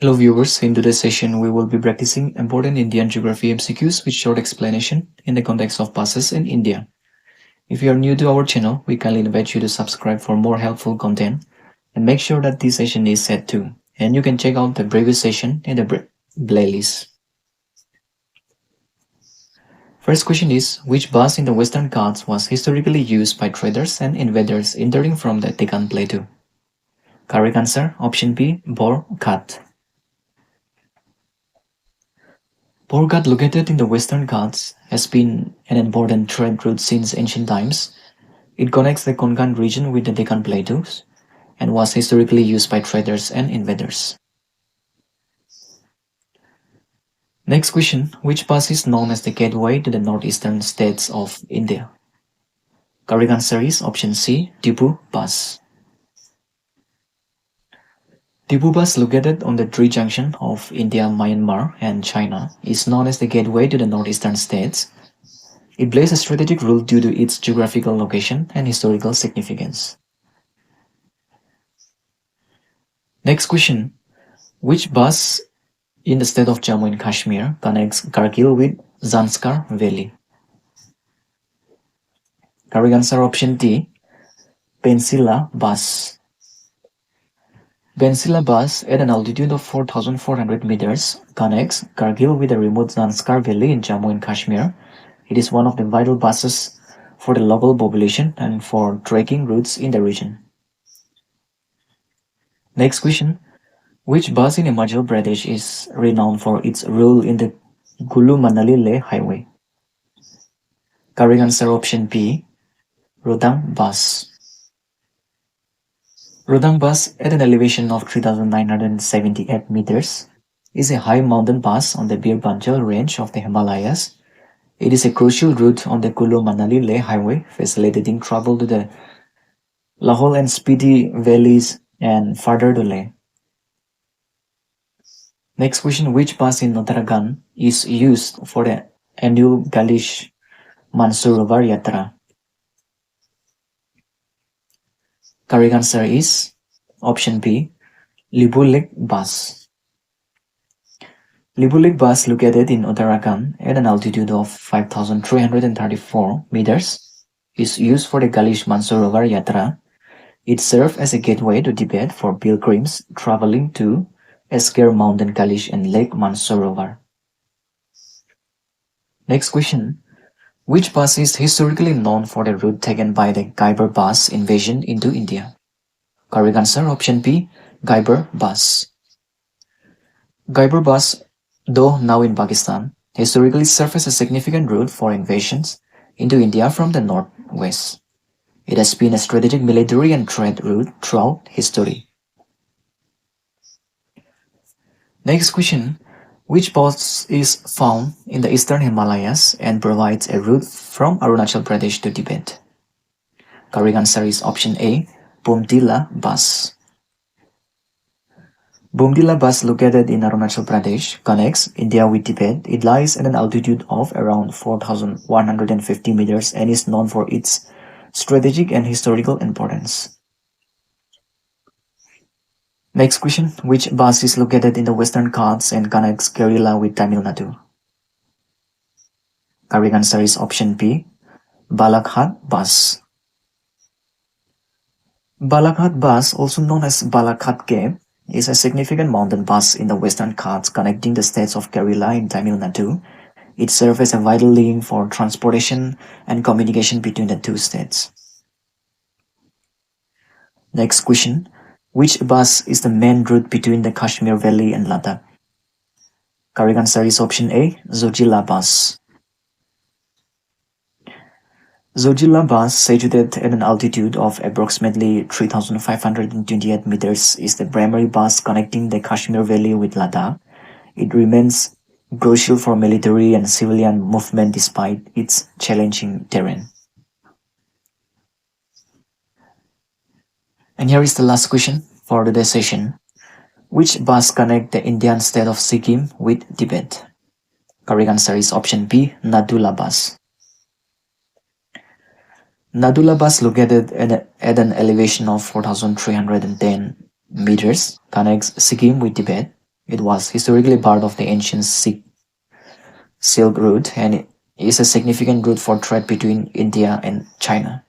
Hello viewers, in today's session we will be practicing important Indian Geography MCQs with short explanation in the context of passes in India. If you are new to our channel, we kindly invite you to subscribe for more helpful content and make sure that this session is set too. And you can check out the previous session in the playlist. First question is, which bus in the Western Ghats was historically used by traders and invaders entering from the Deccan Plateau? Correct answer, option B, Bor Ghat. Bor Ghat, located in the Western Ghats, has been an important trade route since ancient times. It connects the Konkan region with the Deccan Plateaus and was historically used by traders and invaders. Next question, which pass is known as the gateway to the northeastern states of India? Correct answer is option C, Tipu Pass. Tipu Pass, located on the tree junction of India, Myanmar, and China, is known as the gateway to the northeastern states. It plays a strategic role due to its geographical location and historical significance. Next question, which bus in the state of Jammu and Kashmir connects Kargil with Zanskar Valley? Correct answer option D, Pencila Bus. Pencila Bus, at an altitude of 4,400 meters, connects Kargil with the remote Zanskar Valley in Jammu and Kashmir. It is one of the vital buses for the local population and for trekking routes in the region. Next question, which bus in Himachal Pradesh is renowned for its role in the Kullu-Manali Leh highway? Correct answer option B, Rohtang Bus. Rohtang Bus, at an elevation of 3,978 meters, is a high mountain pass on the Bir Banjal range of the Himalayas. It is a crucial route on the Kullu-Manali Leh highway, facilitating travel to the Lahaul and Spiti valleys and further to Leh. Next question, which pass in Uttarakhand is used for the annual Kailash Mansarovar Yatra? Correct answer is option B, Libulik Bus. Libulik Bus, located in Uttarakhand at an altitude of 5,334 meters, is used for the Kailash Mansarovar Yatra. It serves as a gateway to Tibet for pilgrims traveling to Esker Mountain Kailash and Lake Mansarovar. Next question, which pass is historically known for the route taken by the Khyber Pass invasion into India? Correct answer option B, Khyber Pass. Khyber Pass, though now in Pakistan, historically served as a significant route for invasions into India from the northwest. It has been a strategic military and trade route throughout history. Next question, which pass is found in the eastern Himalayas and provides a route from Arunachal Pradesh to Tibet? Correct answer is option A, Bumtila Pass. Bumtila Pass, located in Arunachal Pradesh, connects India with Tibet. It lies at an altitude of around 4,150 meters and is known for its strategic and historical importance. Next question, which bus is located in the Western Ghats and connects Kerala with Tamil Nadu? Correct answer is option B, Balakhat Bus. Balakhat Bus, also known as Balakhat Cave, is a significant mountain pass in the Western Ghats connecting the states of Kerala and Tamil Nadu. It serves as a vital link for transportation and communication between the two states. Next question, which bus is the main route between the Kashmir Valley and Ladakh? Correct answer is option A, Zojila Bus. Zojila Bus, situated at an altitude of approximately 3,528 meters, is the primary bus connecting the Kashmir Valley with Ladakh. It remains crucial for military and civilian movement despite its challenging terrain. And here is the last question for today's session. Which bus connect the Indian state of Sikkim with Tibet? Correct answer is option B, Nadula Bus. Nadula Bus, located at an elevation of 4,310 meters, connects Sikkim with Tibet. It was historically part of the ancient Silk Route and it is a significant route for trade between India and China.